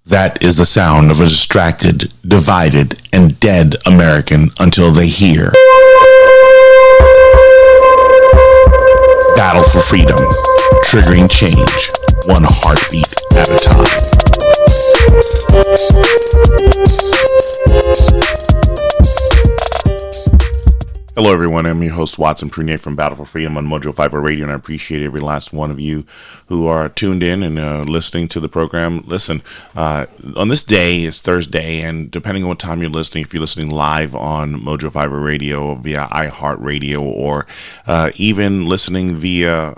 That is the sound of a distracted, divided, and dead American until they hear. Battle for freedom, triggering change, one heartbeat at a time. Hello everyone, I'm your host Watson Prunier from Battle for Freedom on Mojo 50 Radio, and I appreciate every last one of you who are tuned in and listening to the program. Listen, on this day, it's Thursday, and depending on what time you're listening, if you're listening live on Mojo 50 Radio via iHeartRadio, or even listening via,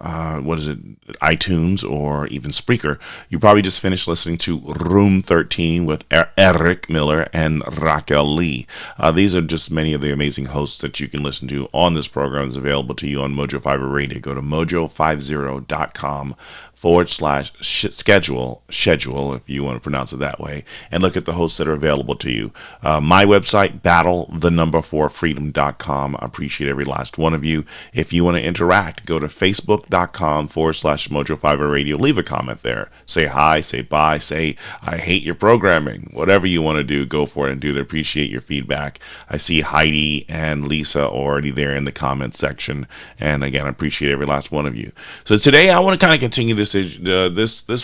iTunes or even Spreaker, you probably just finished listening to Room 13 with Eric Miller and Raquel Lee. These are just many of the amazing hosts that you can listen to on this program. Is available to you on Mojo 50 Radio. Go to mojo50.com/schedule, if you want to pronounce it that way, and look at the hosts that are available to you. My website, battle4freedom.com. I appreciate every last one of you. If you want to interact, go to facebook.com/Mojo50 Radio. Leave a comment there. Say hi, say bye, say I hate your programming. Whatever you want to do, go for it and do it. Appreciate your feedback. I see Heidi and Lisa already there in the comment section. And again, I appreciate every last one of you. So today I want to kind of continue this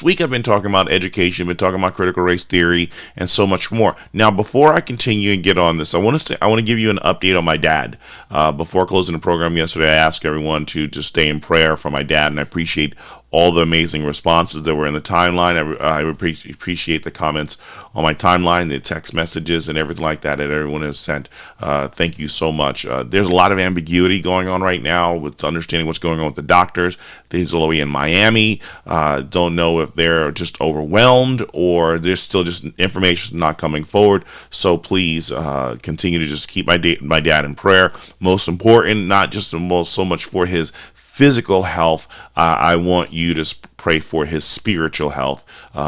week. I've been talking about education, been talking about critical race theory, and so much more. Now, before I continue and get on this, I want to give you an update on my dad. Before closing the program yesterday, I asked everyone to stay in prayer for my dad, and I appreciate all the amazing responses that were in the timeline. I appreciate the comments on my timeline, the text messages, and everything like that everyone has sent. Thank you so much. There's a lot of ambiguity going on right now with understanding what's going on with the doctors. These all the way in Miami. Don't know if they're just overwhelmed or there's still just information not coming forward. So please continue to just keep my dad in prayer. Most important, not just so much for his physical health, I want you to pray for his spiritual health,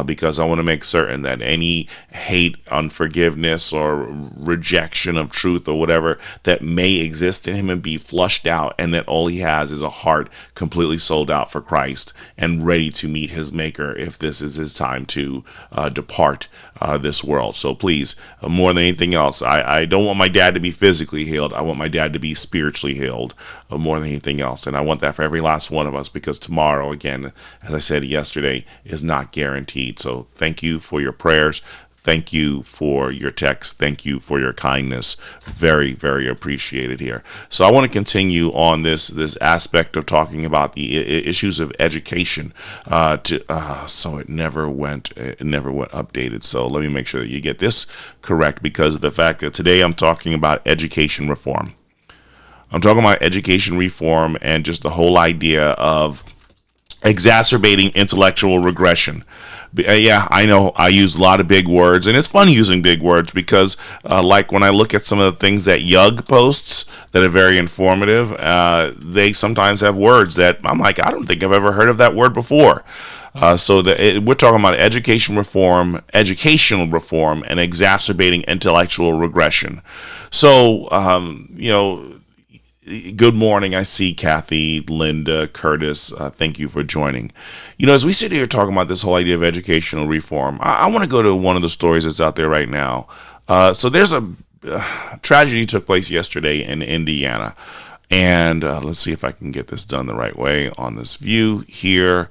because I want to make certain that any hate, unforgiveness, or rejection of truth or whatever that may exist in him and be flushed out, and that all he has is a heart completely sold out for Christ and ready to meet his maker if this is his time to depart this world. So please, more than anything else, I don't want my dad to be physically healed. I want my dad to be spiritually healed more than anything else. And I want that for every last one of us, because tomorrow, again, as I said yesterday, is not guaranteed. So thank you for your prayers. Thank you for your text. Thank you for your kindness. Very, very appreciated here. So I want to continue on this aspect of talking about the issues of education. So it never went updated. So let me make sure that you get this correct, because of the fact that today I'm talking about education reform. I'm talking about education reform and just the whole idea of exacerbating intellectual regression. Yeah, I know I use a lot of big words, and it's fun using big words because, like when I look at some of the things that Yug posts that are very informative, they sometimes have words that I'm like, I don't think I've ever heard of that word before. So we're talking about educational reform, and exacerbating intellectual regression. So, good morning. I see Kathy, Linda, Curtis. Thank you for joining. As we sit here talking about this whole idea of educational reform, I want to go to one of the stories that's out there right now. So there's a tragedy took place yesterday in Indiana. And let's see if I can get this done the right way on this view here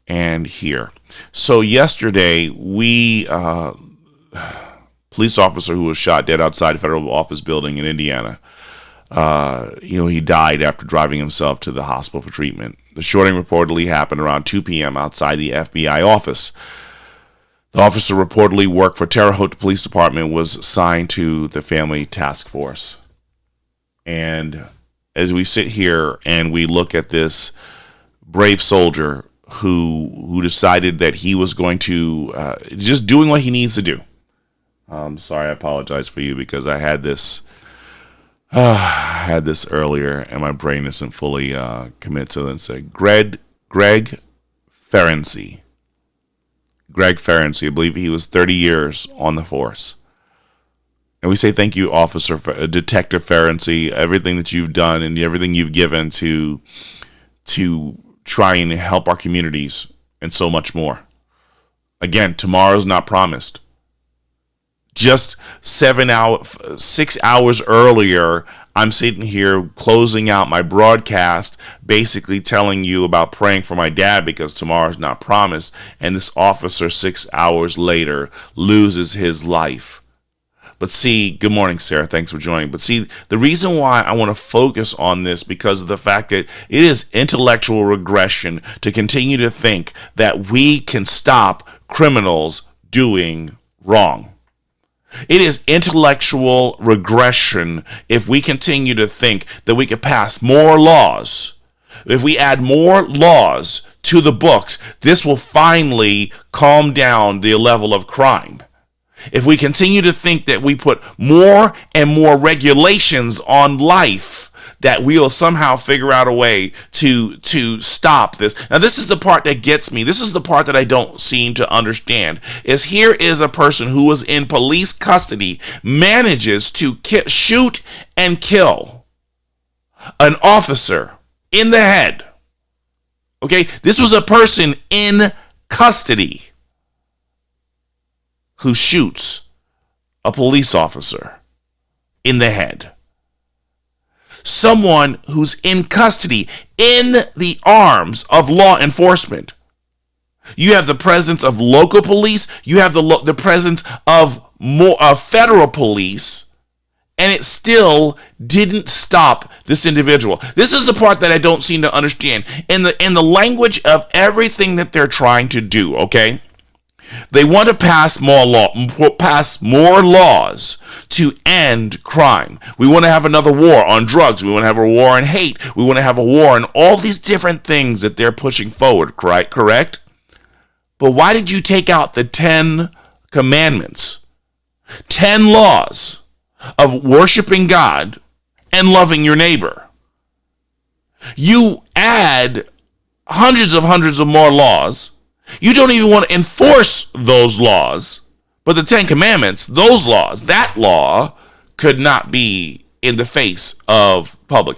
and here. So yesterday, police officer who was shot dead outside a federal office building in Indiana, he died after driving himself to the hospital for treatment. The shooting reportedly happened around 2 p.m. outside the FBI office. The officer reportedly worked for Terre Haute Police Department, was assigned to the family task force. And as we sit here and we look at this brave soldier who decided that he was going to just doing what he needs to do. I'm sorry, I apologize for you because I had this earlier and my brain isn't fully committed to it. And say Greg Ferenczi. Greg Ferenczi, I believe he was 30 years on the force. And we say thank you, Officer, Detective Ferenczi, everything that you've done and everything you've given to try and help our communities and so much more. Again, tomorrow's not promised. Just 6 hours earlier, I'm sitting here closing out my broadcast, basically telling you about praying for my dad because tomorrow's not promised. And this officer 6 hours later loses his life. But see, good morning, Sarah. Thanks for joining. But see, the reason why I want to focus on this because of the fact that it is intellectual regression to continue to think that we can stop criminals doing wrong. It is intellectual regression if we continue to think that we could pass more laws. If we add more laws to the books, this will finally calm down the level of crime. If we continue to think that we put more and more regulations on life, that we'll somehow figure out a way to stop this. Now, this is the part that gets me. This is the part that I don't seem to understand. Is here is a person who was in police custody, manages to shoot and kill an officer in the head. Okay, this was a person in custody who shoots a police officer in the head. Someone who's in custody, in the arms of law enforcement. You have the presence of local police, you have the presence of federal police, and it still didn't stop this individual. This is the part that I don't seem to understand. In the language of everything that they're trying to do, okay? They want to pass more laws to end crime. We want to have another war on drugs. We want to have a war on hate. We want to have a war on all these different things that they're pushing forward, correct? But why did you take out the 10 commandments? 10 laws of worshiping God and loving your neighbor. You add hundreds of more laws. You don't even want to enforce those laws, but the 10 Commandments, those laws, that law could not be in the face of public.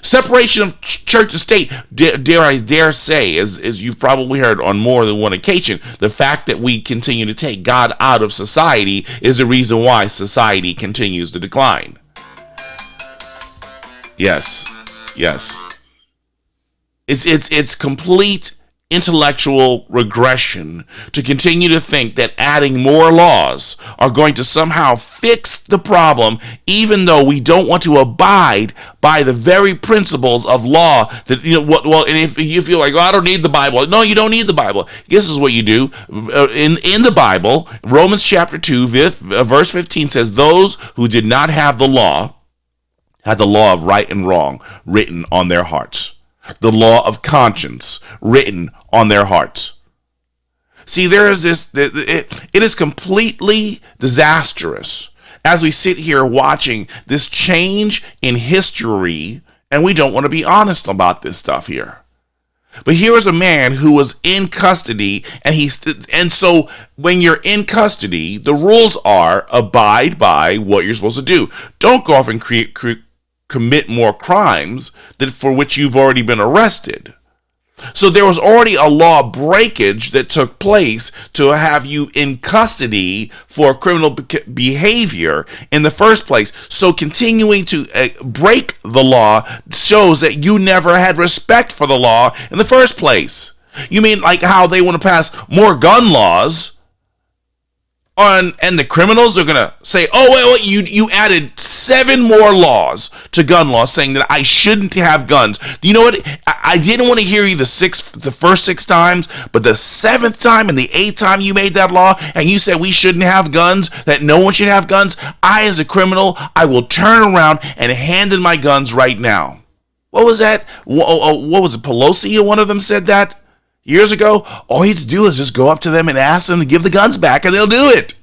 Separation of church and state, dare say, as you've probably heard on more than one occasion, the fact that we continue to take God out of society is the reason why society continues to decline. Yes. It's complete intellectual regression to continue to think that adding more laws are going to somehow fix the problem, even though we don't want to abide by the very principles of law that, and if you feel like, I don't need the Bible. No, you don't need the Bible. This is what you do. In the Bible, Romans chapter 2, verse 15 says, those who did not have the law had the law of right and wrong written on their hearts. The law of conscience written on their hearts. See, there is this, it is completely disastrous as we sit here watching this change in history, and we don't want to be honest about this stuff here. But here is a man who was in custody, and so when you're in custody, the rules are abide by what you're supposed to do. Don't go off and commit more crimes than for which you've already been arrested. So there was already a law breakage that took place to have you in custody for criminal behavior in the first place. So continuing to break the law shows that you never had respect for the law in the first place. You mean like how they want to pass more gun laws and the criminals are going to say, you added 7 more laws to gun laws saying that I shouldn't have guns. Do you know what? I didn't want to hear you the first 6 times, but the 7th time and the 8th time you made that law and you said we shouldn't have guns, that no one should have guns, I as a criminal, I will turn around and hand in my guns right now. What was that? What was it? Pelosi or one of them said that? Years ago, all you have to do is just go up to them and ask them to give the guns back, and they'll do it.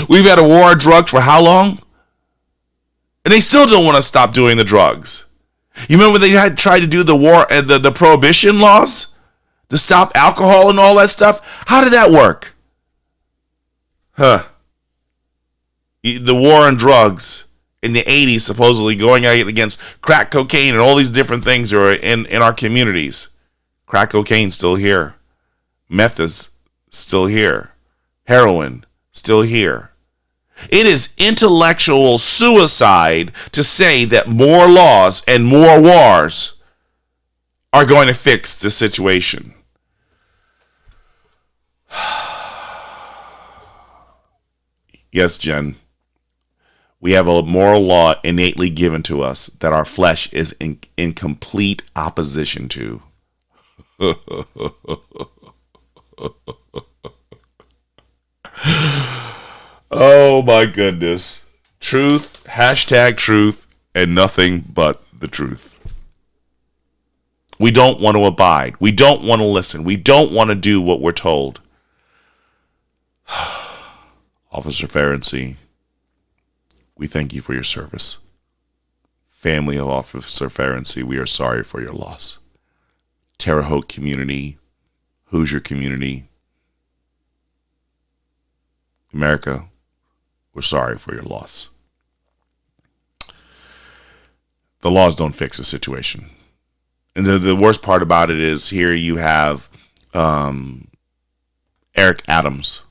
We've had a war on drugs for how long? And they still don't want to stop doing the drugs. You remember when they tried to do the war and the prohibition laws to stop alcohol and all that stuff? How did that work? The war on drugs in the 80s, supposedly going out against crack cocaine and all these different things are in our communities. Crack cocaine's still here. Meth is still here. Heroin, still here. It is intellectual suicide to say that more laws and more wars are going to fix the situation. Yes, Jen. We have a moral law innately given to us that our flesh is in complete opposition to. Oh my goodness. Truth, hashtag truth, and nothing but the truth. We don't want to abide. We don't want to listen. We don't want to do what we're told. Officer Ferenczi, we thank you for your service. Family of Officer Ferenczi, we are sorry for your loss. Terre Haute community, Hoosier community, America, we're sorry for your loss. The laws don't fix the situation. And the worst part about it is here you have Eric Adams.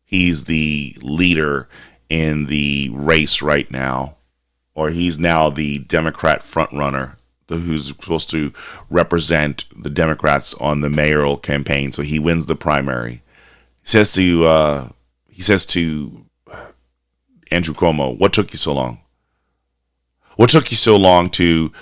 He's the leader in the race right now, or he's now the Democrat frontrunner who's supposed to represent the Democrats on the mayoral campaign. So he wins the primary. He says to Andrew Cuomo, "What took you so long? What took you so long to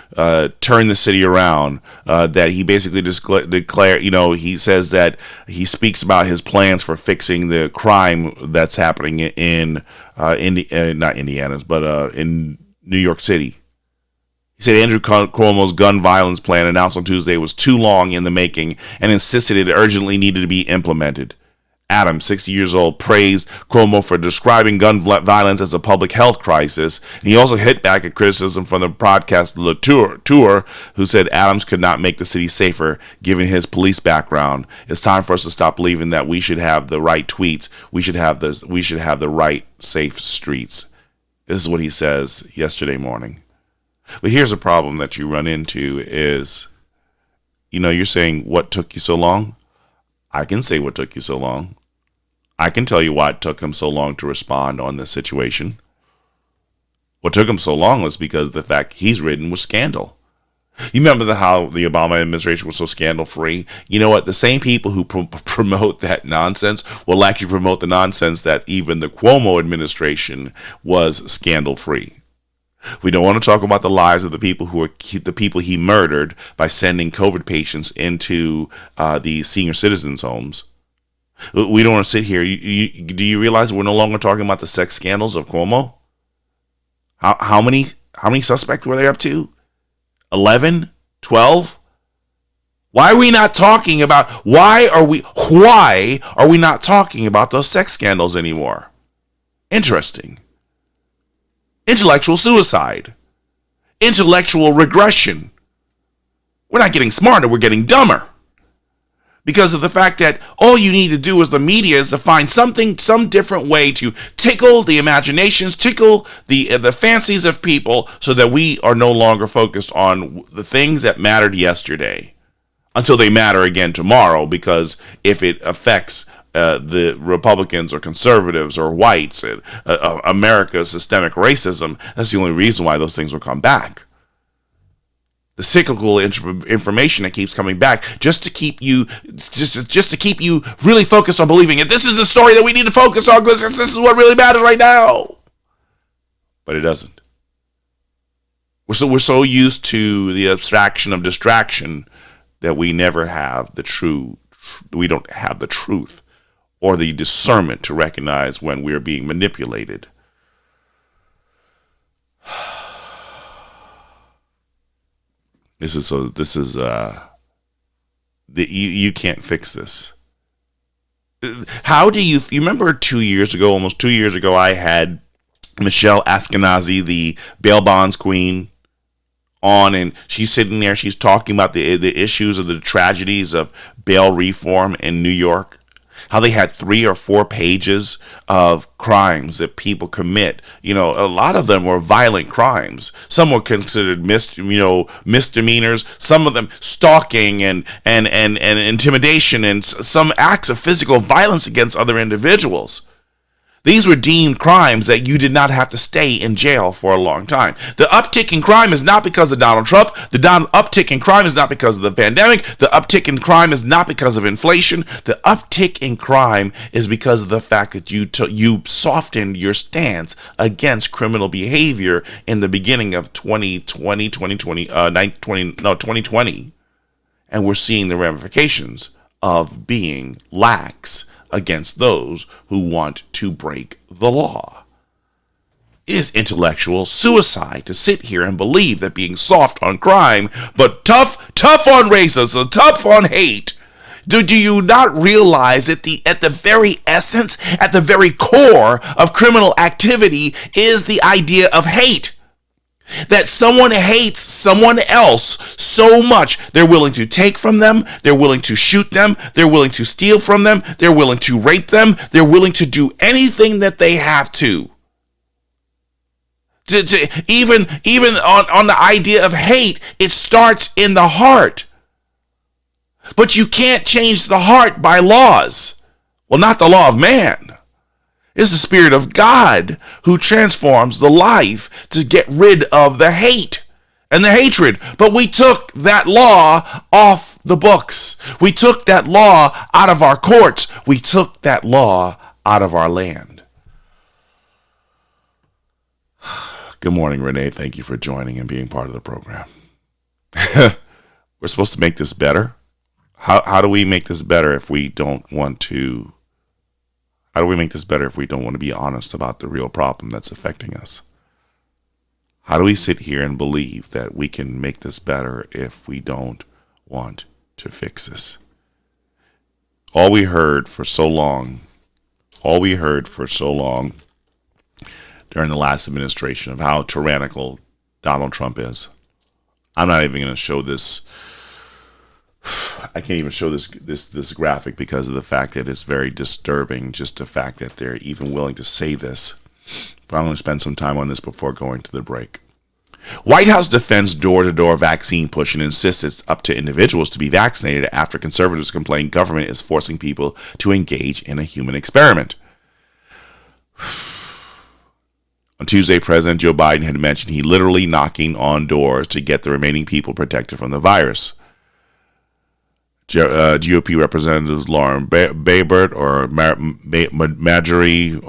turn the city around?" That he basically declared, he says that he speaks about his plans for fixing the crime that's happening in not Indiana, but in New York City. He said Andrew Cuomo's gun violence plan announced on Tuesday was too long in the making and insisted it urgently needed to be implemented. Adams, 60 years old, praised Cuomo for describing gun violence as a public health crisis. And he also hit back at criticism from the podcast Le Tour, who said Adams could not make the city safer given his police background. It's time for us to stop believing that we should have the right tweets. We should have the right safe streets. This is what he says yesterday morning. But here's a problem that you run into is, you're saying, what took you so long? I can say what took you so long. I can tell you why it took him so long to respond on this situation. What took him so long was because the fact he's ridden was scandal. You remember how the Obama administration was so scandal-free? You know what? The same people who promote that nonsense will actually promote the nonsense that even the Cuomo administration was scandal-free. We don't want to talk about the lives of the people the people he murdered by sending COVID patients into the senior citizens' homes. We don't want to sit here. Do you realize we're no longer talking about the sex scandals of Cuomo? How many suspects were they up to? 11? 12? Why are we not talking about? Why are we not talking about those sex scandals anymore? Interesting. Intellectual suicide. Intellectual regression. We're not getting smarter, we're getting dumber. Because of the fact that all you need to do as the media is to find some different way to tickle the imaginations, tickle the fancies of people so that we are no longer focused on the things that mattered yesterday until they matter again tomorrow, because if it affects the Republicans or conservatives or whites, America's systemic racism, that's the only reason why those things will come back. The cyclical information that keeps coming back just to keep you really focused on believing it. This is the story that we need to focus on because this is what really matters right now. But it doesn't. We're so used to the abstraction of distraction that we never have we don't have the truth or the discernment to recognize when we're being manipulated. You can't fix this. How do you remember almost 2 years ago, I had Michelle Ashkenazi, the bail bonds queen, on, and she's sitting there, she's talking about the issues of the tragedies of bail reform in New York. how they had 3 or 4 pages of crimes that people commit. You know, a lot of them were violent crimes. Some were considered misdemeanors. Some of them stalking and intimidation and some acts of physical violence against other individuals. These were deemed crimes that you did not have to stay in jail for a long time. The uptick in crime is not because of Donald Trump. The uptick in crime is not because of the pandemic. The uptick in crime is not because of inflation. The uptick in crime is because of the fact that you softened your stance against criminal behavior in the beginning of 2020. And we're seeing the ramifications of being lax against those who want to break the law. It is intellectual suicide to sit here and believe that being soft on crime, but tough on racism, tough on hate. Do you not realize that at the very essence, at the very core of criminal activity is the idea of hate? That someone hates someone else so much, they're willing to take from them, they're willing to shoot them, they're willing to steal from them, they're willing to rape them, they're willing to do anything that they have to. Even on the idea of hate, it starts in the heart. But you can't change the heart by laws. Well, not the law of man. It's the Spirit of God who transforms the life to get rid of the hate and the hatred. But we took that law off the books. We took that law out of our courts. We took that law out of our land. Good morning, Renee. Thank you for joining and being part of the program. We're supposed to make this better. How do we make this better if we don't want to? How do we make this better if we don't want to be honest about the real problem that's affecting us? How do we sit here and believe that we can make this better if we don't want to fix this? All we heard for so long during the last administration of how tyrannical Donald Trump is. I'm not even going to show this. I can't even show this graphic because of the fact that it's very disturbing, just the fact that they're even willing to say this. But I'm going to spend some time on this before going to the break. White House defends door-to-door vaccine push and insists it's up to individuals to be vaccinated after conservatives complain government is forcing people to engage in a human experiment. On Tuesday, President Joe Biden had mentioned he literally knocking on doors to get the remaining people protected from the virus. GOP Representatives Lauren Boebert or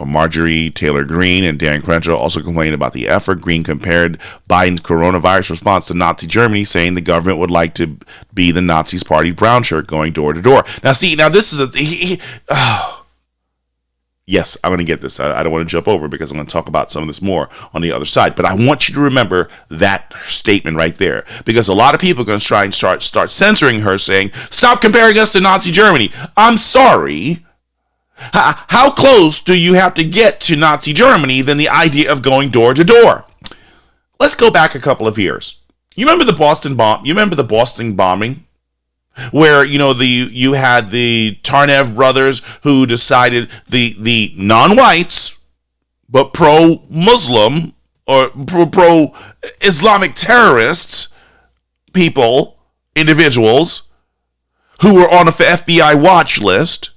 Marjorie Taylor Greene and Dan Crenshaw also complained about the effort. Greene compared Biden's coronavirus response to Nazi Germany, saying the government would like to be the Nazis' party brown shirt going door to door. Now, this is yes, I'm going to get this. I don't want to jump over because I'm going to talk about some of this more on the other side. But I want you to remember that statement right there, because a lot of people are going to try and start censoring her, saying, stop comparing us to Nazi Germany. I'm sorry. How close do you have to get to Nazi Germany than the idea of going door to door? Let's go back a couple of years. You remember the Boston bomb? You remember the Boston bombing? Where, you had the Tarnev brothers who decided the non-whites, but pro-Muslim or pro-Islamic terrorists, individuals who were on the FBI watch list,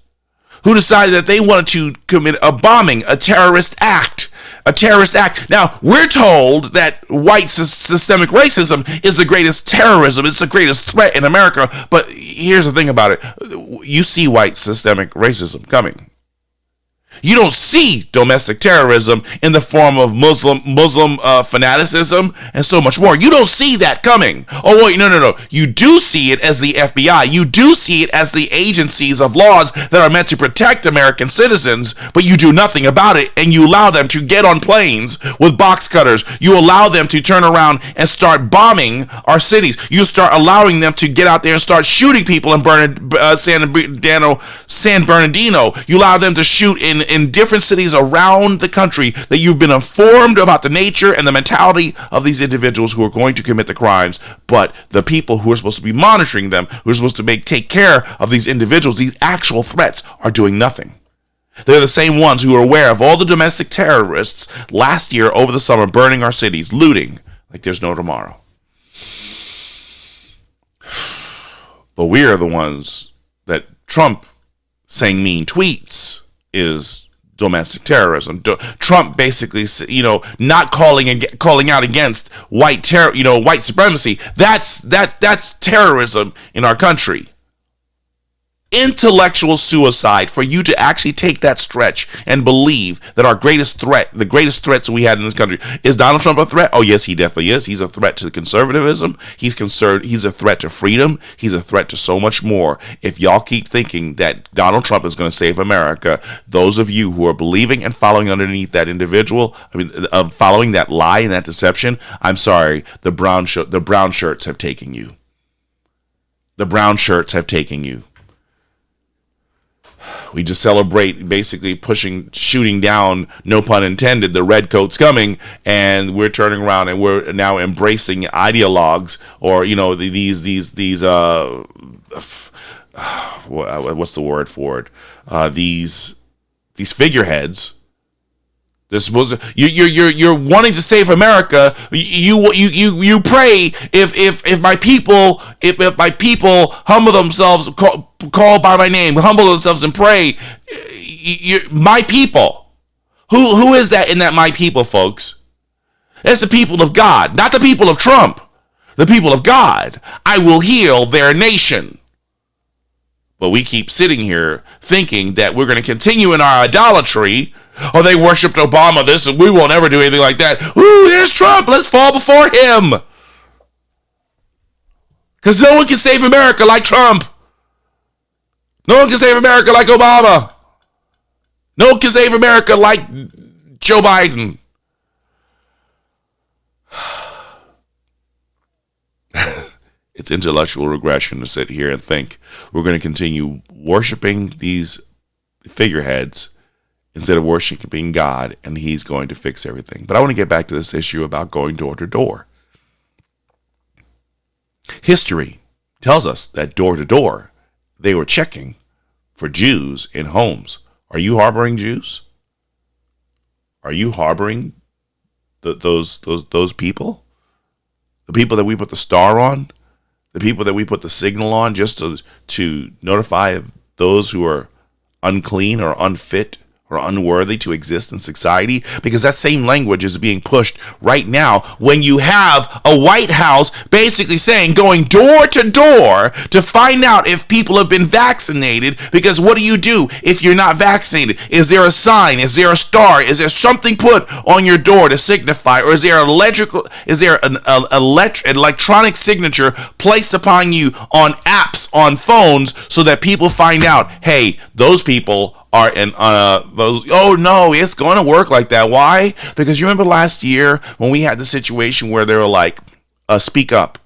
who decided that they wanted to commit a bombing, a terrorist act. Now, we're told that white systemic racism is the greatest terrorism, it's the greatest threat in America. But here's the thing about it. You see white systemic racism coming. You don't see domestic terrorism in the form of Muslim fanaticism and so much more. You don't see that coming. Oh, wait, no. You do see it as the FBI. You do see it as the agencies of laws that are meant to protect American citizens, but you do nothing about it, and you allow them to get on planes with box cutters. You allow them to turn around and start bombing our cities. You start allowing them to get out there and start shooting people in San Bernardino. You allow them to shoot in in different cities around the country that you've been informed about the nature and the mentality of these individuals who are going to commit the crimes, but the people who are supposed to be monitoring them, who are supposed to take care of these individuals, these actual threats, are doing nothing. They're the same ones who are aware of all the domestic terrorists last year over the summer burning our cities, looting like there's no tomorrow. But we are the ones that Trump saying mean tweets is domestic terrorism. Trump basically, not calling out against white supremacy. That's terrorism in our country. Intellectual suicide for you to actually take that stretch and believe that our greatest threat, the greatest threats we had in this country, is Donald Trump a threat? Oh yes, he definitely is. He's a threat to conservatism. He's a threat to freedom. He's a threat to so much more. If y'all keep thinking that Donald Trump is going to save America, those of you who are believing and following underneath that individual, following that lie and that deception, I'm sorry, the brown shirts have taken you. The brown shirts have taken you. We just celebrate basically shooting down, no pun intended, the red coats coming, and we're turning around and we're now embracing ideologues or, what's the word for it? These figureheads. They're supposed to. You're wanting to save America. You pray if my people humble themselves, call by my name, humble themselves and pray. My people. Who is that in that my people, folks? That's the people of God, not the people of Trump. The people of God. I will heal their nation. But we keep sitting here thinking that we're going to continue in our idolatry. Oh, they worshipped Obama, this, and we won't ever do anything like that. Ooh, there's Trump. Let's fall before him. Because no one can save America like Trump. No one can save America like Obama. No one can save America like Joe Biden. It's intellectual regression to sit here and think we're going to continue worshiping these figureheads instead of worshiping God, and he's going to fix everything. But I want to get back to this issue about going door to door. History tells us that door to door, they were checking for Jews in homes. Are you harboring Jews? Are you harboring those people? The people that we put the star on? The people that we put the signal on just to notify those who are unclean or unfit or unworthy to exist in society? Because that same language is being pushed right now when you have a White House basically saying, going door to door to find out if people have been vaccinated. Because what do you do if you're not vaccinated? Is there a sign? Is there a star? Is there something put on your door to signify? Or is there an electronic signature placed upon you on apps, on phones, so that people find out, hey, those people are oh no, it's going to work like that. Why? Because you remember last year when we had the situation where they were like, speak up.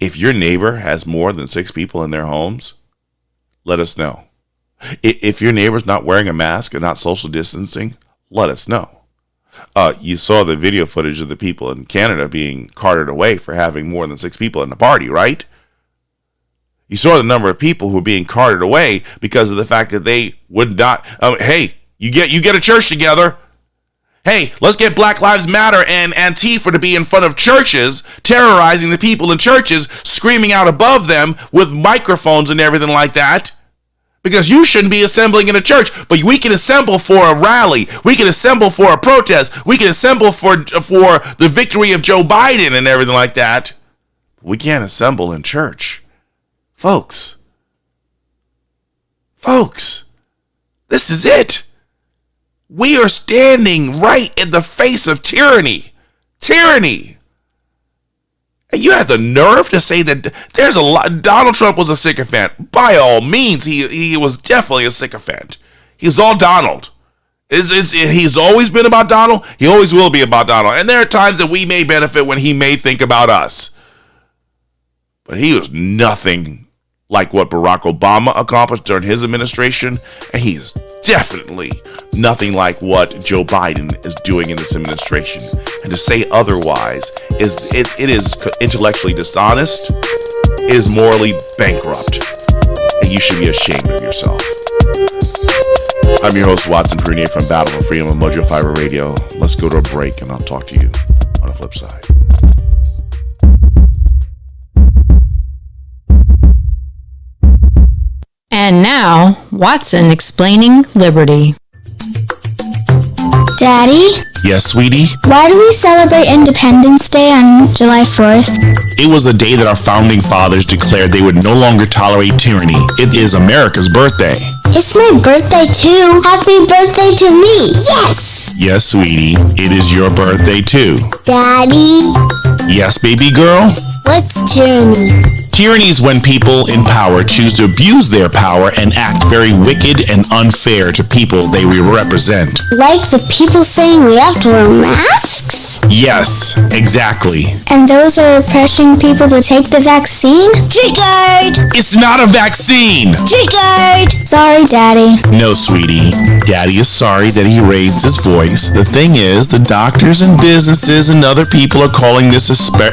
If your neighbor has more than 6 people in their homes, let us know. If your neighbor's not wearing a mask and not social distancing, let us know. You saw the video footage of the people in Canada being carted away for having more than 6 people in the party, right? You saw the number of people who were being carted away because of the fact that they would not. Hey, you get a church together. Hey, let's get Black Lives Matter and Antifa to be in front of churches, terrorizing the people in churches, screaming out above them with microphones and everything like that. Because you shouldn't be assembling in a church, but we can assemble for a rally. We can assemble for a protest. We can assemble for the victory of Joe Biden and everything like that. We can't assemble in church. Folks, this is it. We are standing right in the face of tyranny. Tyranny. And you have the nerve to say that there's a lot. Donald Trump was a sycophant. By all means, he was definitely a sycophant. He's all Donald. He's always been about Donald. He always will be about Donald. And there are times that we may benefit when he may think about us. But he was nothing like what Barack Obama accomplished during his administration, and he's definitely nothing like what Joe Biden is doing in this administration. And to say otherwise is intellectually dishonest, it is morally bankrupt, and you should be ashamed of yourself. I'm your host, Watson Prunier from Battle for Freedom on Mojo Fiber Radio. Let's go to a break, and I'll talk to you on the flip side. And now, Watson explaining liberty. Daddy? Yes, sweetie? Why do we celebrate Independence Day on July 4th? It was a day that our founding fathers declared they would no longer tolerate tyranny. It is America's birthday. It's my birthday too. Happy birthday to me. Yes! Yes, sweetie. It is your birthday too. Daddy? Yes, baby girl? What's tyranny? Tyranny is when people in power choose to abuse their power and act very wicked and unfair to people they represent. Like the people saying we have to wear masks? Yes, exactly. And those are pressuring people to take the vaccine? Triggered! It's not a vaccine! Triggered! Sorry, Daddy. No, sweetie. Daddy is sorry that he raised his voice. The thing is, the doctors and businesses and other people are calling this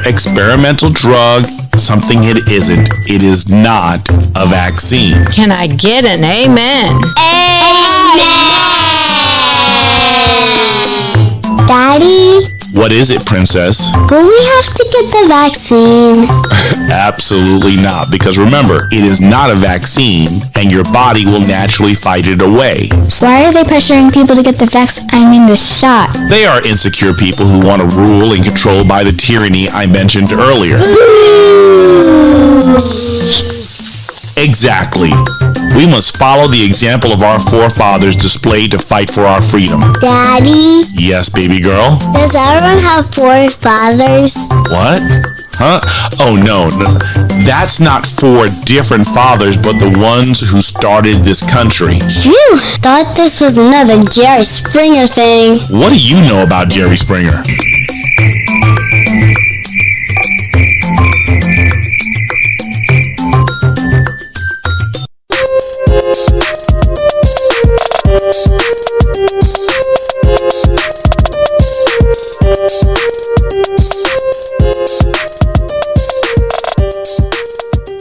experimental drug something it isn't. It is not a vaccine. Can I get an amen? Daddy? What is it, princess? Will we have to get the vaccine? Absolutely not, because remember, it is not a vaccine, and your body will naturally fight it away. So why are they pressuring people to get the the shot? They are insecure people who want to rule and control by the tyranny I mentioned earlier. Exactly. We must follow the example of our forefathers displayed to fight for our freedom. Daddy? Yes, baby girl? Does everyone have forefathers? What? Huh? Oh, no. That's not four different fathers, but the ones who started this country. Phew! Thought this was another Jerry Springer thing. What do you know about Jerry Springer?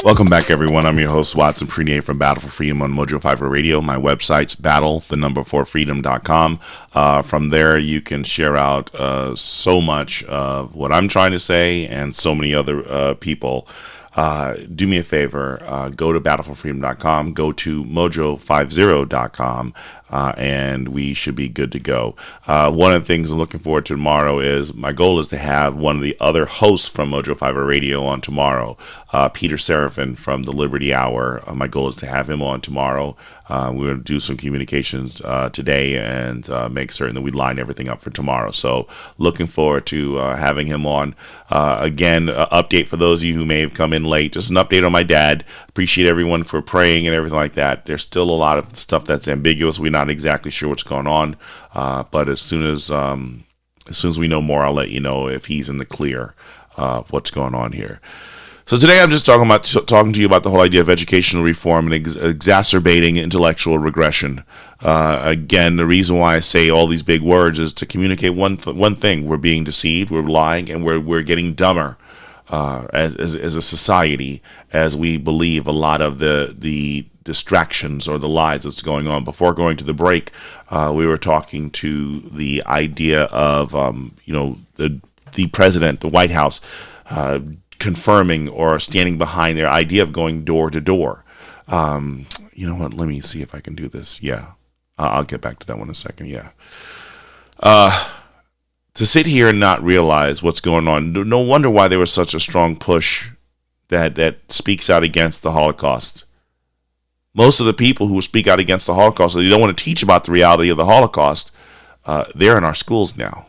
Welcome back, everyone. I'm your host, Watson Prunier from Battle for Freedom on Mojo Fiber Radio. My website's battle4freedom.com. From there, you can share out so much of what I'm trying to say and so many other people. Do me a favor, go to battleforfreedom.com, go to mojo50.com, and we should be good to go. One of the things I'm looking forward to tomorrow is my goal is to have one of the other hosts from Mojo Fiber Radio on tomorrow, Peter Seraphin from the Liberty Hour. My goal is to have him on tomorrow. We're going to do some communications today and make certain that we line everything up for tomorrow. So looking forward to having him on. Again, update for those of you who may have come in late. Just an update on my dad. Appreciate everyone for praying and everything like that. There's still a lot of stuff that's ambiguous. We're not exactly sure what's going on. But as soon as we know more, I'll let you know if he's in the clear of what's going on here. So today I'm just talking to you about the whole idea of educational reform and exacerbating intellectual regression. Again, the reason why I say all these big words is to communicate one thing: we're being deceived, we're lying, and we're getting dumber as a society as we believe a lot of the distractions or the lies that's going on. Before going to the break, we were talking to the idea of the president, the White House, confirming or standing behind their idea of going door to door. You know what? Let me see if I can do this. Yeah, I'll get back to that one in a second. Yeah. To sit here and not realize what's going on. No wonder why there was such a strong push that speaks out against the Holocaust. Most of the people who speak out against the Holocaust, they don't want to teach about the reality of the Holocaust. They're in our schools now.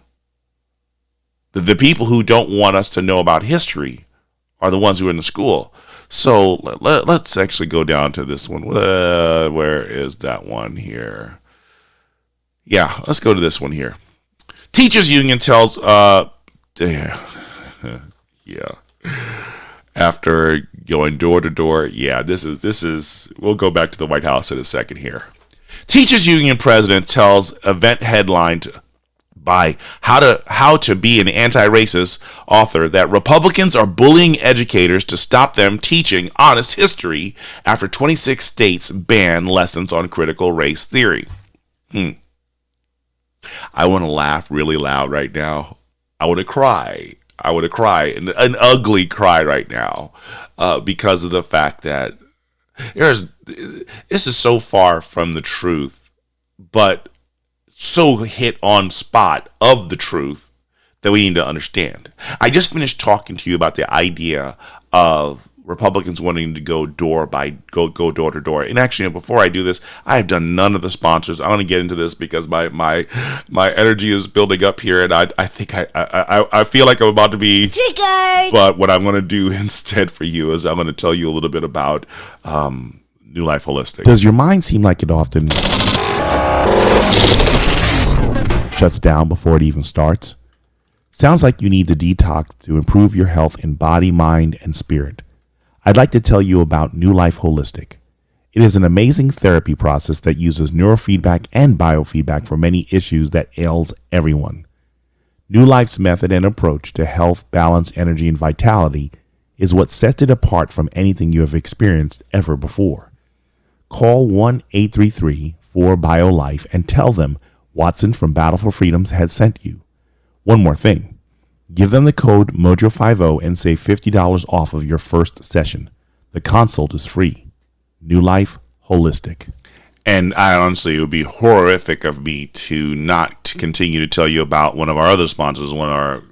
The people who don't want us to know about history are the ones who are in the school. So let's actually go down to this one. Where is that one here? Yeah, let's go to this one here. Teachers Union tells, yeah. after going door to door. Yeah, this is. We'll go back to the White House in a second here. Teachers Union president tells event headlined by how to be an anti-racist author that Republicans are bullying educators to stop them teaching honest history after 26 states ban lessons on critical race theory. I want to laugh really loud right now. I want to cry. An ugly cry right now, because of the fact that this is so far from the truth, but so hit on spot of the truth that we need to understand. I just finished talking to you about the idea of Republicans wanting to go door to door. And actually, before I do this, I have done none of the sponsors. I want to get into this because my energy is building up here, and I think I feel like I'm about to be triggered. But what I'm going to do instead for you is I'm going to tell you a little bit about New Life Holistic. Does your mind seem like it often shuts down before it even starts? Sounds like you need the detox to improve your health in body, mind, and spirit. I'd like to tell you about New Life Holistic. It is an amazing therapy process that uses neurofeedback and biofeedback for many issues that ails everyone. New Life's method and approach to health, balance, energy, and vitality is what sets it apart from anything you have experienced ever before. Call 1-833-4-BIO-LIFE and tell them Watson from Battle for Freedom has sent you. One more thing. Give them the code MOJO50 and save $50 off of your first session. The consult is free. New Life Holistic. And I honestly, it would be horrific of me to not continue to tell you about one of our other sponsors, one of our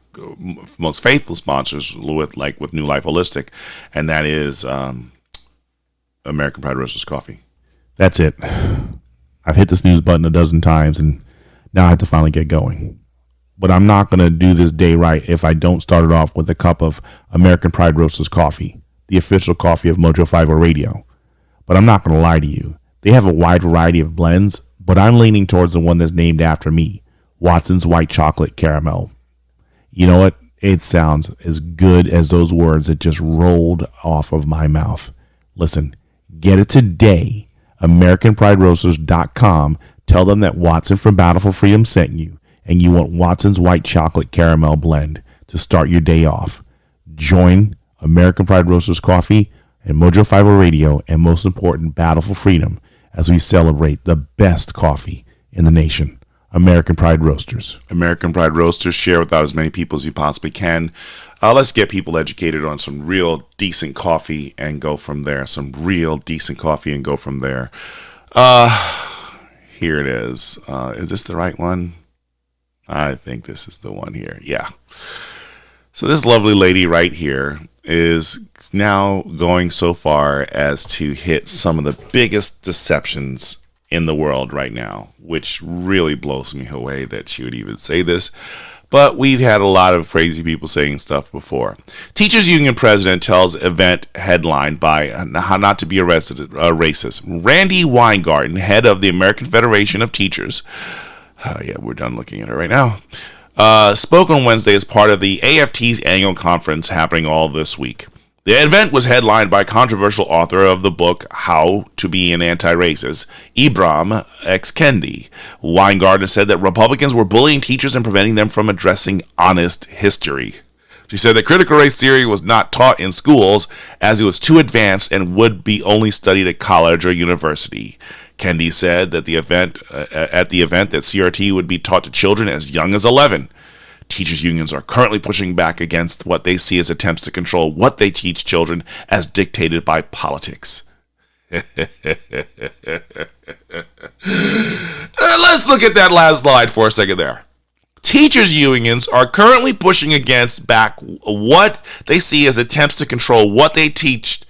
most faithful sponsors with New Life Holistic, and that is American Pride Roasters Coffee. That's it. I've hit the snooze button a dozen times, and now I have to finally get going. But I'm not going to do this day right if I don't start it off with a cup of American Pride Roasters coffee, the official coffee of Mojo 50 Radio. But I'm not going to lie to you. They have a wide variety of blends, but I'm leaning towards the one that's named after me, Watson's White Chocolate Caramel. You know what? It sounds as good as those words that just rolled off of my mouth. Listen, get it today. AmericanPrideRoasters.com. Tell them that Watson from Battle for Freedom sent you, and you want Watson's White Chocolate Caramel Blend to start your day off. Join American Pride Roasters Coffee and Mojo 50 Radio, and most important, Battle for Freedom, as we celebrate the best coffee in the nation. American Pride Roasters. American Pride Roasters. Share with as many people as you possibly can. Let's get people educated on some real decent coffee and go from there. Here it is. Is this the right one? I think this is the one here. Yeah. So this lovely lady right here is now going so far as to hit some of the biggest deceptions in the world right now, which really blows me away that she would even say this. But we've had a lot of crazy people saying stuff before. Teachers Union president tells event headlined by How Not to Be Racist. Randy Weingarten, head of the American Federation of Teachers, yeah, we're done looking at it right now, spoke on Wednesday as part of the AFT's annual conference happening all this week. The event was headlined by controversial author of the book How to Be an Anti-Racist, Ibram X. Kendi. Weingarten said that Republicans were bullying teachers and preventing them from addressing honest history. She said that critical race theory was not taught in schools as it was too advanced and would be only studied at college or university. Kendi said that at the event that CRT would be taught to children as young as 11. Teachers unions are currently pushing back against what they see as attempts to control what they teach children as dictated by politics. Let's look at that last slide for a second there. Teachers unions are currently pushing against back what they see as attempts to control what they teach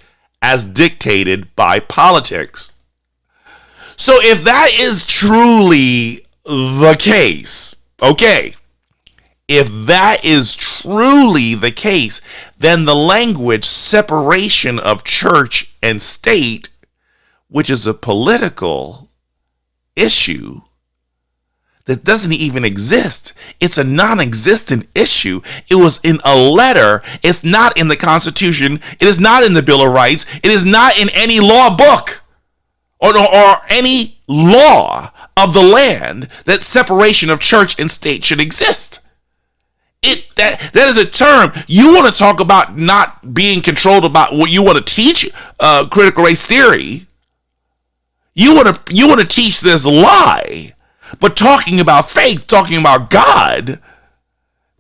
as dictated by politics. So if that is truly the case, okay, if that is truly the case, then the language separation of church and state, which is a political issue, that doesn't even exist. It's a non-existent issue. It was in a letter. It's not in the Constitution. It is not in the Bill of Rights. It is not in any law book or any law of the land that separation of church and state should exist. That is a term. You want to talk about not being controlled about what you want to teach, critical race theory. You want to teach this lie. But talking about faith, talking about God,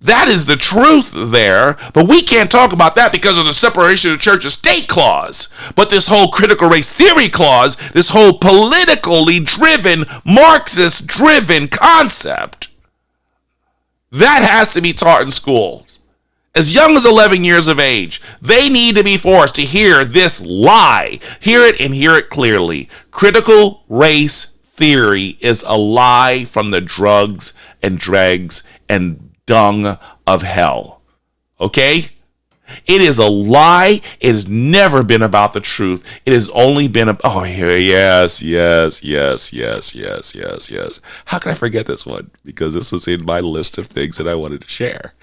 that is the truth there. But we can't talk about that because of the separation of church and state clause. But this whole critical race theory clause, this whole politically driven, Marxist driven concept, that has to be taught in schools. As young as 11 years of age, they need to be forced to hear this lie. Hear it and hear it clearly. Critical race theory is a lie from the drugs and dregs and dung of hell. Okay? It is a lie. It has never been about the truth. It has only been yes. How can I forget this one? Because this was in my list of things that I wanted to share.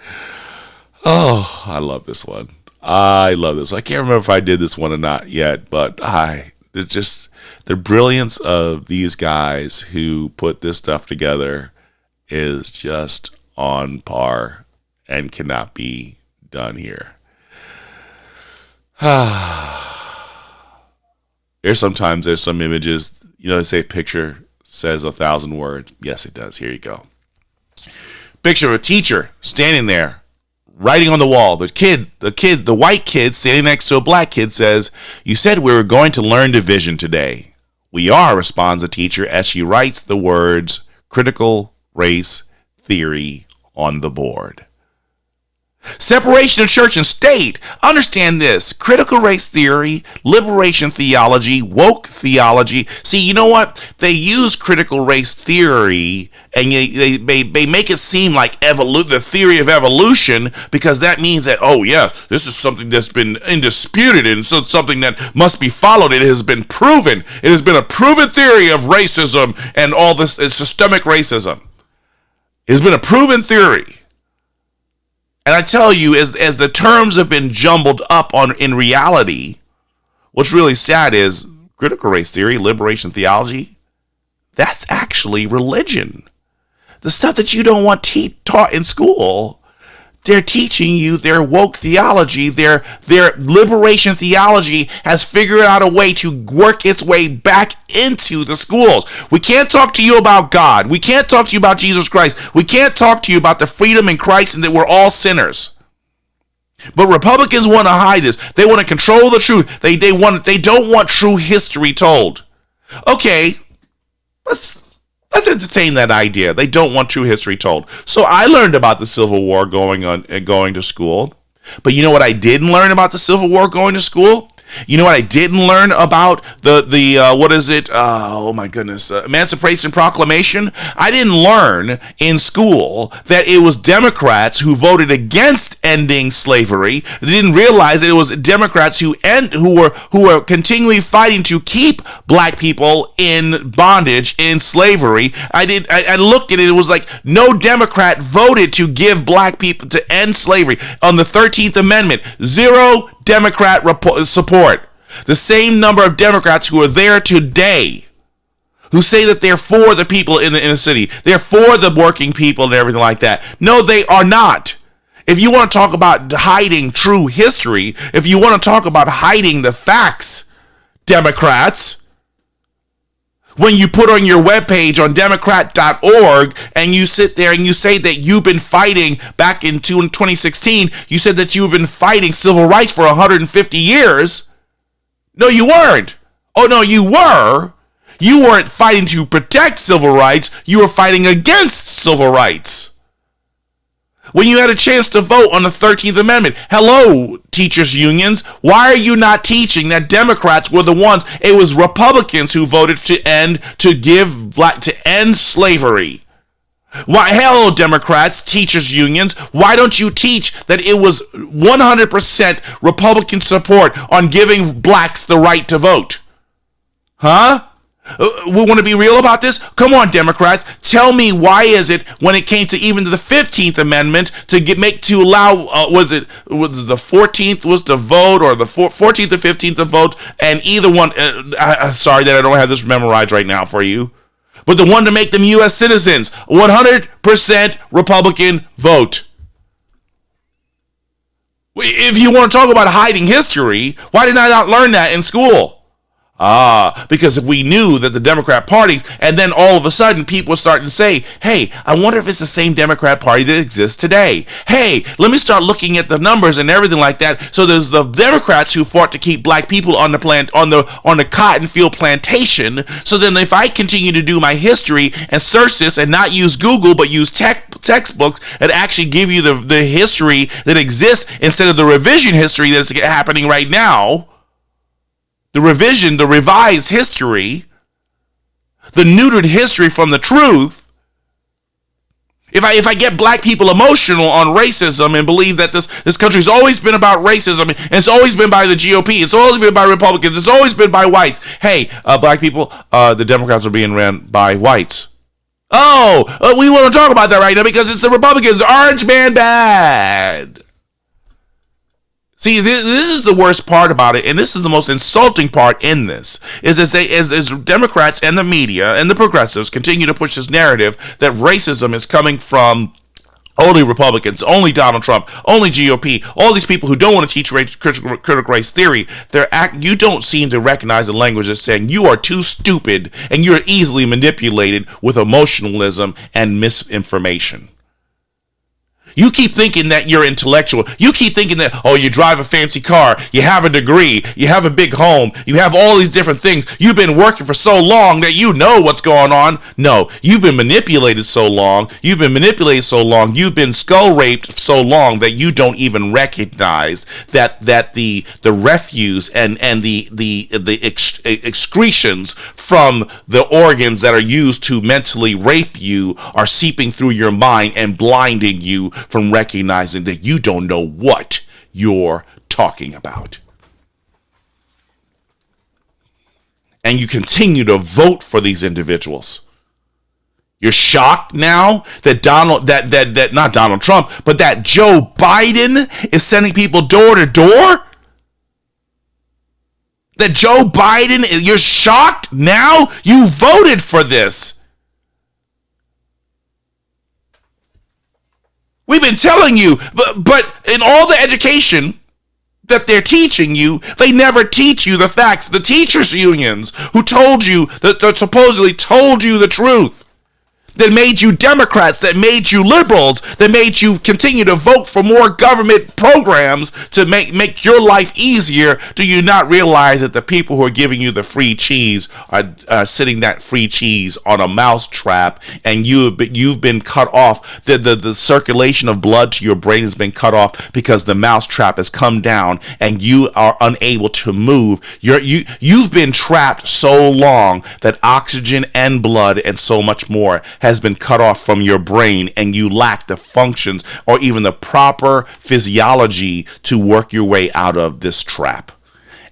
Oh, I love this one. I can't remember if I did this one or not yet, but the brilliance of these guys who put this stuff together is just on par and cannot be done here. There's some images, they say picture says 1,000 words. Yes, it does. Here you go. Picture of a teacher standing there, writing on the wall. The white kid standing next to a black kid says, "You said we were going to learn division today." "We are," responds the teacher as she writes the words critical race theory on the board. Separation of church and state. Understand this. Critical race theory, liberation theology, woke theology. See, you know what? They use critical race theory and they make it seem like the theory of evolution, because that means that, this is something that's been undisputed and so something that must be followed. It has been proven. It has been a proven theory of racism and all this systemic racism. It has been a proven theory. And I tell you, as the terms have been jumbled up in reality, what's really sad is critical race theory, liberation theology, that's actually religion. The stuff that you don't want taught in school, they're teaching you their woke theology, their liberation theology has figured out a way to work its way back into the schools. We can't talk to you about God. We can't talk to you about Jesus Christ. We can't talk to you about the freedom in Christ and that we're all sinners. But Republicans want to hide this. They want to control the truth. They don't want true history told. Okay, let's entertain that idea. They don't want true history told. So I learned about the Civil War going to school. But you know what I didn't learn about the Civil War going to school? You know what I didn't learn about Emancipation Proclamation? I didn't learn in school that it was Democrats who voted against ending slavery. They didn't realize that it was Democrats who were continually fighting to keep black people in bondage, in slavery. I looked at it. It was like no Democrat voted to give black people to end slavery. On the 13th Amendment, zero Democrat support. The same number of Democrats who are there today who say that they're for the people in the inner city. They're for the working people and everything like that. No, they are not. If you want to talk about hiding true history, if you want to talk about hiding the facts, Democrats, when you put on your webpage on Democrat.org and you sit there and you say that you've been fighting back in 2016, you said that you've been fighting civil rights for 150 years. No, you weren't. Oh, no, you were. You weren't fighting to protect civil rights. You were fighting against civil rights. When you had a chance to vote on the 13th Amendment, hello, teachers' unions, why are you not teaching that Democrats were the ones? It was Republicans who voted to end slavery. Why, hello, Democrats, teachers' unions, why don't you teach that it was 100% Republican support on giving blacks the right to vote? Huh? We want to be real about this? Come on, Democrats. Tell me, why is it when it came to even the 15th Amendment to allow, was the 14th was to vote, or the 14th or 15th to vote, and either one, sorry that I don't have this memorized right now for you, but the one to make them U.S. citizens, 100% Republican vote. If you want to talk about hiding history, why did I not learn that in school? Because we knew that the Democrat parties, and then all of a sudden people were starting to say, hey, I wonder if it's the same Democrat Party that exists today. Hey, let me start looking at the numbers and everything like that. So there's the Democrats who fought to keep black people on the cotton field plantation. So then if I continue to do my history and search this and not use Google, but use textbooks that actually give you the history that exists instead of the revision history that's happening right now, the revised history, the neutered history from the truth. If I get black people emotional on racism and believe that this country's always been about racism, and it's always been by the GOP, it's always been by Republicans, it's always been by whites. Hey, black people, the Democrats are being ran by whites. We want to talk about that right now because it's the Republicans. Orange man bad. See, this is the worst part about it, and this is the most insulting part in this, is as Democrats and the media and the progressives continue to push this narrative that racism is coming from only Republicans, only Donald Trump, only GOP, all these people who don't want to teach critical race theory. You don't seem to recognize the language that's saying you are too stupid and you're easily manipulated with emotionalism and misinformation. You keep thinking that you're intellectual. You keep thinking that, you drive a fancy car, you have a degree, you have a big home, you have all these different things. You've been working for so long that you know what's going on. No, you've been manipulated so long. You've been skull raped so long that you don't even recognize that the refuse and the excretions from the organs that are used to mentally rape you are seeping through your mind and blinding you from recognizing that you don't know what you're talking about. And you continue to vote for these individuals. You're shocked now that not Donald Trump, but that Joe Biden is sending people door to door? That Joe Biden, you're shocked now? You voted for this. We've been telling you, but in all the education that they're teaching you, they never teach you the facts. The teachers' unions who told you, that supposedly told you the truth, that made you Democrats, that made you liberals, that made you continue to vote for more government programs to make your life easier. Do you not realize that the people who are giving you the free cheese are sitting that free cheese on a mouse trap, and you've been cut off? The circulation of blood to your brain has been cut off because the mouse trap has come down and you are unable to move. You've been trapped so long that oxygen and blood and so much more has been cut off from your brain, and you lack the functions or even the proper physiology to work your way out of this trap.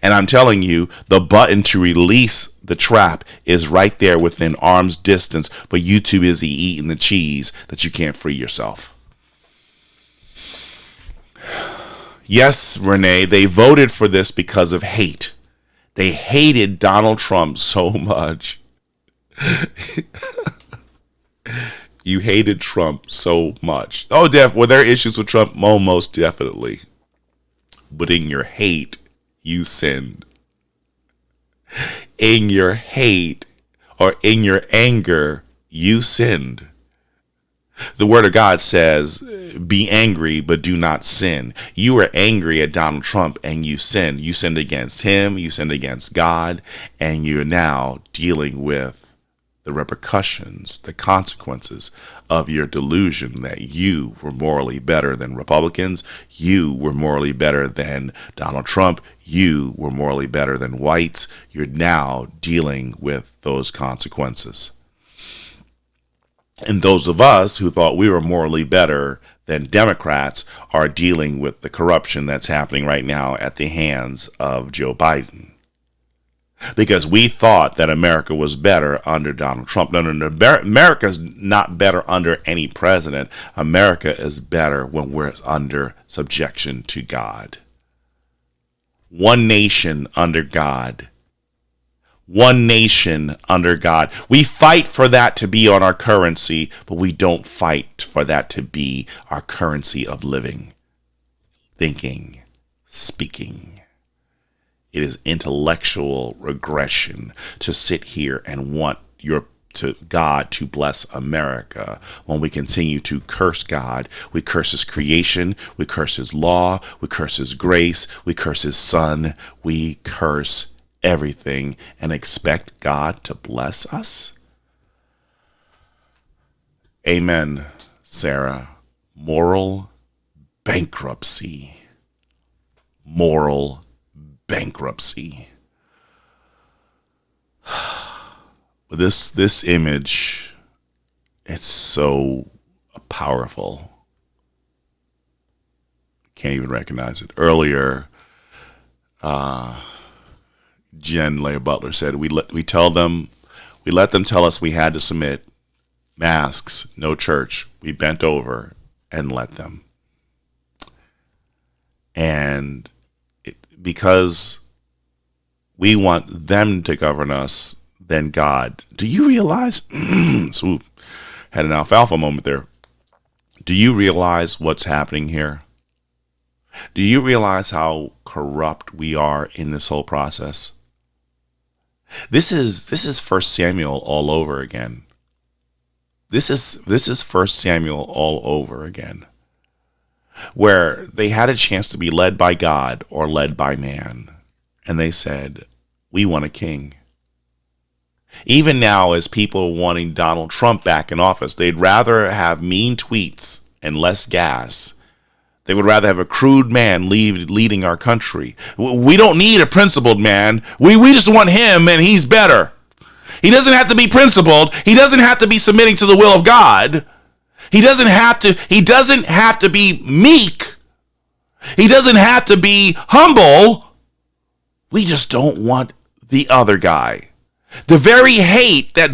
And I'm telling you, the button to release the trap is right there within arm's distance, but you too busy eating the cheese that you can't free yourself. Yes, Renee, they voted for this because of hate. They hated Donald Trump so much. You hated Trump so much. Were there issues with Trump? Most definitely. But in your hate, you sinned. In your hate or in your anger, you sinned. The Word of God says, be angry, but do not sin. You were angry at Donald Trump and you sinned. You sinned against him, you sinned against God, and you're now dealing with the repercussions, the consequences of your delusion that you were morally better than Republicans, you were morally better than Donald Trump, you were morally better than whites. You're now dealing with those consequences. And those of us who thought we were morally better than Democrats are dealing with the corruption that's happening right now at the hands of Joe Biden. because we thought that America was better under Donald Trump. No, America's not better under any president. America is better when we're under subjection to God. One nation under God. One nation under God. We fight for that to be on our currency, but we don't fight for that to be our currency of living, thinking, speaking. It is intellectual regression to sit here and want God to bless America when we continue to curse God. We curse his creation, we curse his law, we curse his grace, we curse his son, we curse everything and expect God to bless us? Amen, Sarah. Moral bankruptcy. Moral bankruptcy. This image, it's so powerful. Can't even recognize it. Earlier, Jen Leah Butler said, we let them tell us we had to submit. Masks, no church. We bent over and let them. And because we want them to govern us than God. Do you realize? Swoop. Had an alfalfa moment there. Do you realize what's happening here? Do you realize how corrupt we are in this whole process? This is 1 Samuel all over again. This is 1 Samuel all over again, where they had a chance to be led by God or led by man, and they said, "We want a king." Even now, as people wanting Donald Trump back in office, they'd rather have mean tweets and less gas. They would rather have a crude man leading our country. We don't need a principled man. We just want him, and he's better. He doesn't have to be principled. He doesn't have to be submitting to the will of God. He doesn't have to be meek. He doesn't have to be humble. We just don't want the other guy. The very hate that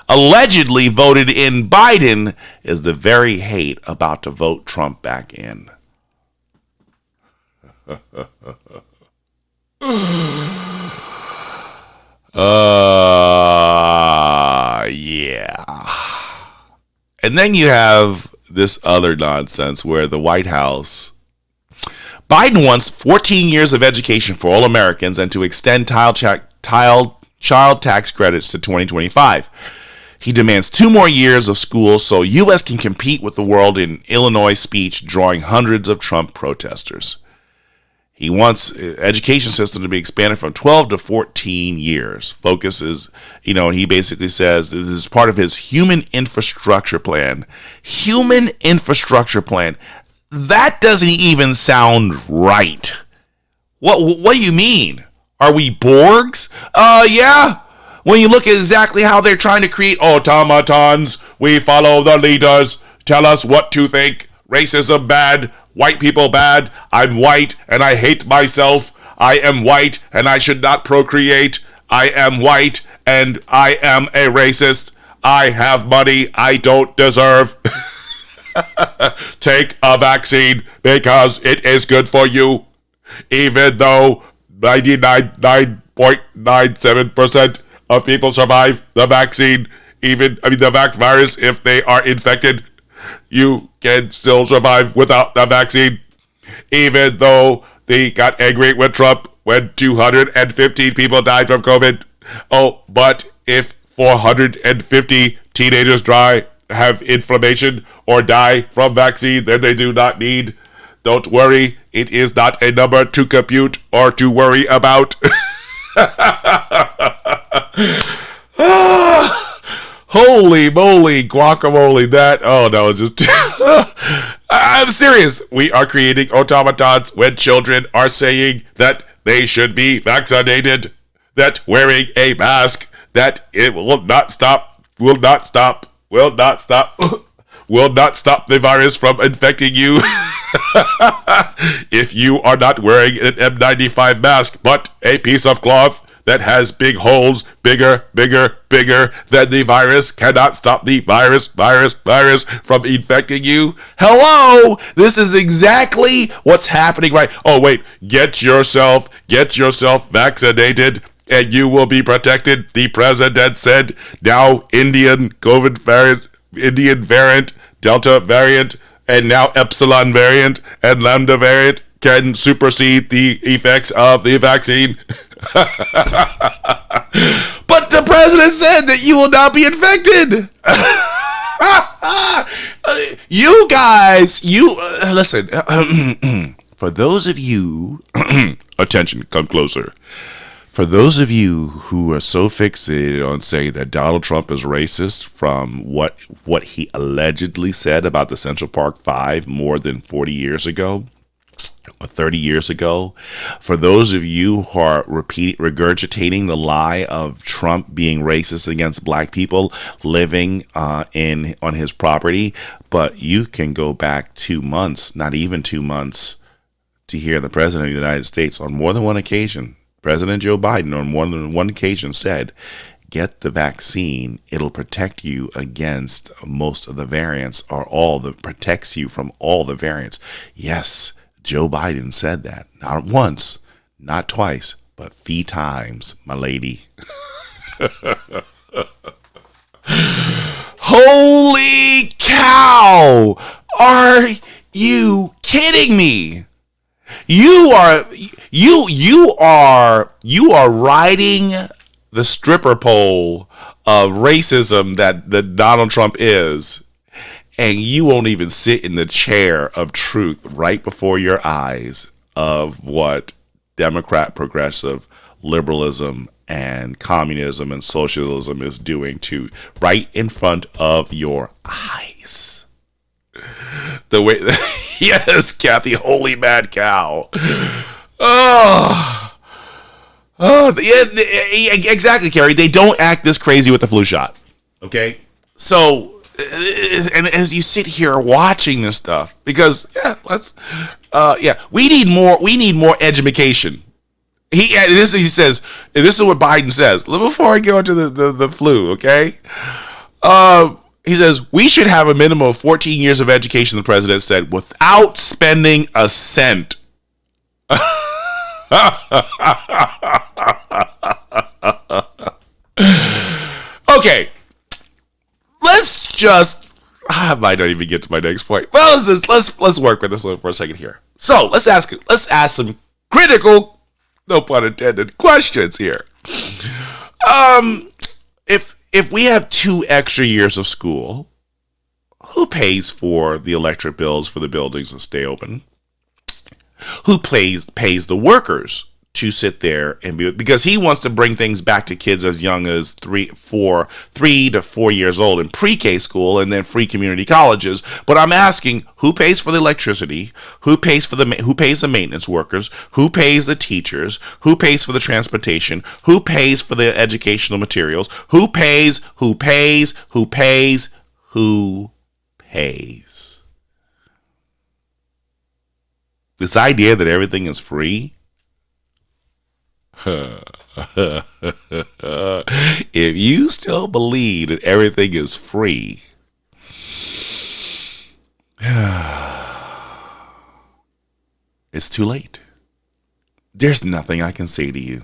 allegedly voted in Biden is the very hate about to vote Trump back in. Yeah. And then you have this other nonsense where the White House, Biden wants 14 years of education for all Americans and to extend child tax credits to 2025. He demands 2 more years of school so U.S. can compete with the world in Illinois speech, drawing hundreds of Trump protesters. He wants education system to be expanded from 12 to 14 years. Focus is, he basically says this is part of his human infrastructure plan. Human infrastructure plan. That doesn't even sound right. What do you mean? Are we Borgs? Yeah. When you look at exactly how they're trying to create automatons, we follow the leaders, tell us what to think. Racism bad, white people bad. I'm white and I hate myself. I am white and I should not procreate. I am white and I am a racist. I have money I don't deserve. Take a vaccine because it is good for you. Even though 99.97% of people survive the vaccine, the virus, if they are infected, you can still survive without the vaccine. Even though they got angry with Trump when 215 people died from COVID. Oh, but if 450 teenagers have inflammation or die from vaccine, then they do not need. Don't worry, it is not a number to compute or to worry about. Holy moly, guacamole, I'm serious. We are creating automatons when children are saying that they should be vaccinated, that wearing a mask, that it will not stop the virus from infecting you. If you are not wearing an N95 mask, but a piece of cloth that has big holes, bigger than the virus, cannot stop the virus from infecting you. Hello! This is exactly what's happening right. Oh, wait. Get yourself vaccinated and you will be protected. The president said now Indian COVID variant, Delta variant, and now Epsilon variant and Lambda variant can supersede the effects of the vaccine. But the president said that you will not be infected. You guys, listen. For those of you, attention, come closer. For those of you who are so fixated on saying that Donald Trump is racist from what he allegedly said about the Central Park Five more than 40 years ago, or 30 years ago, for those of you who are regurgitating the lie of Trump being racist against black people living on his property, but you can go back 2 months, not even 2 months, to hear the President of the United States on more than one occasion, President Joe Biden on more than one occasion said, get the vaccine. It'll protect you against most of the variants, or protects you from all the variants. Yes, Joe Biden said that. Not once, not twice, but 3 times, my lady. Holy cow! Are you kidding me? You are riding the stripper pole of racism that Donald Trump is, and you won't even sit in the chair of truth right before your eyes of what Democrat, progressive, liberalism, and communism and socialism is doing to right in front of your eyes. The way, yes, Kathy, holy mad cow. Exactly, Carrie. They don't act this crazy with the flu shot. Okay, so and as you sit here watching this stuff, because we need more education. He says, and this is what Biden says. Before I go into the flu, okay. He says, we should have a minimum of 14 years of education, the president said, without spending a cent. Okay. I might not even get to my next point. Well, let's work with this one for a second here. So let's ask some critical, no pun intended, questions here. If we have 2 extra years of school, who pays for the electric bills for the buildings to stay open? Who pays the workers to sit there and because he wants to bring things back to kids as young as 3 to 4 years old in pre-K school and then free community colleges. But I'm asking, who pays for the electricity? Who pays the maintenance workers? Who pays the teachers? Who pays for the transportation? Who pays for the educational materials? Who pays? This idea that everything is free. If you still believe that everything is free, it's too late. There's nothing I can say to you.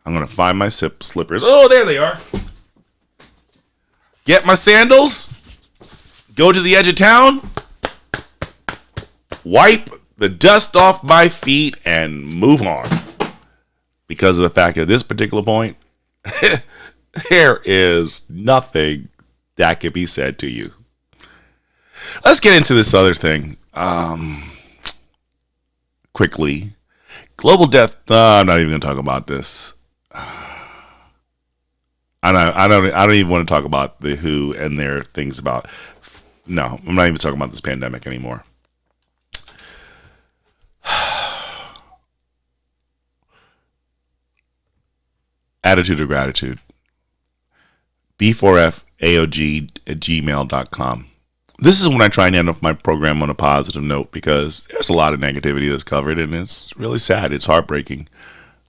I'm going to find my slippers. Oh, there they are. Get my sandals. Go to the edge of town. Wipe the dust off my feet and move on. Because of the fact at this particular point, there is nothing that can be said to you. Let's get into this other thing. Quickly. Global death. I'm not even going to talk about this. I don't even want to talk about the WHO and their things about. No, I'm not even talking about this pandemic anymore. Attitude of gratitude. B4FAOG at gmail.com. This is when I try and end off my program on a positive note, because there's a lot of negativity that's covered, and it's really sad. It's heartbreaking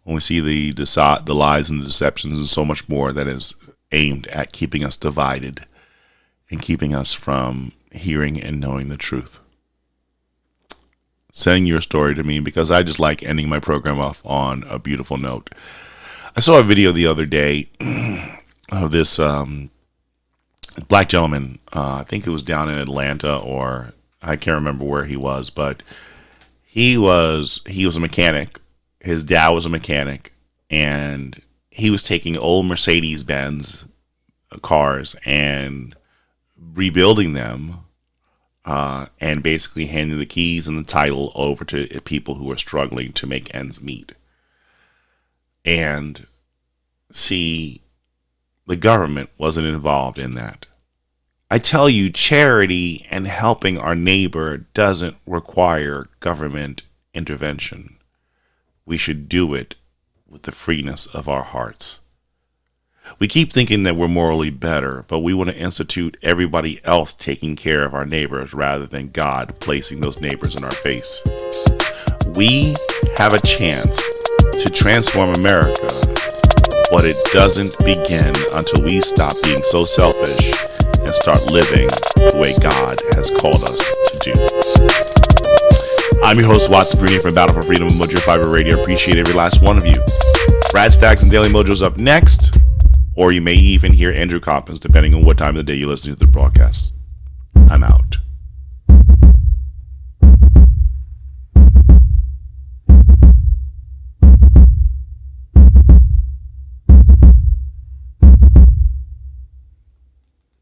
when we see the lies and the deceptions and so much more that is aimed at keeping us divided and keeping us from hearing and knowing the truth. Send your story to me, because I just like ending my program off on a beautiful note. I saw a video the other day of this black gentleman. I think it was down in Atlanta, or I can't remember where he was, but he was a mechanic. His dad was a mechanic, and he was taking old Mercedes-Benz cars and rebuilding them, and basically handing the keys and the title over to people who are struggling to make ends meet. And see, the government wasn't involved in that. I tell you, charity and helping our neighbor doesn't require government intervention. We should do it with the freeness of our hearts. We keep thinking that we're morally better, but we want to institute everybody else taking care of our neighbors rather than God placing those neighbors in our face. We have a chance to transform America, but it doesn't begin until we stop being so selfish and start living the way God has called us to do. I'm your host, Watson Bruni from Battle for Freedom and Mojo Fiber Radio. Appreciate every last one of you. Brad Stacks and Daily Mojo's up next, or you may even hear Andrew Coppins, depending on what time of the day you listen to the broadcast. I'm out.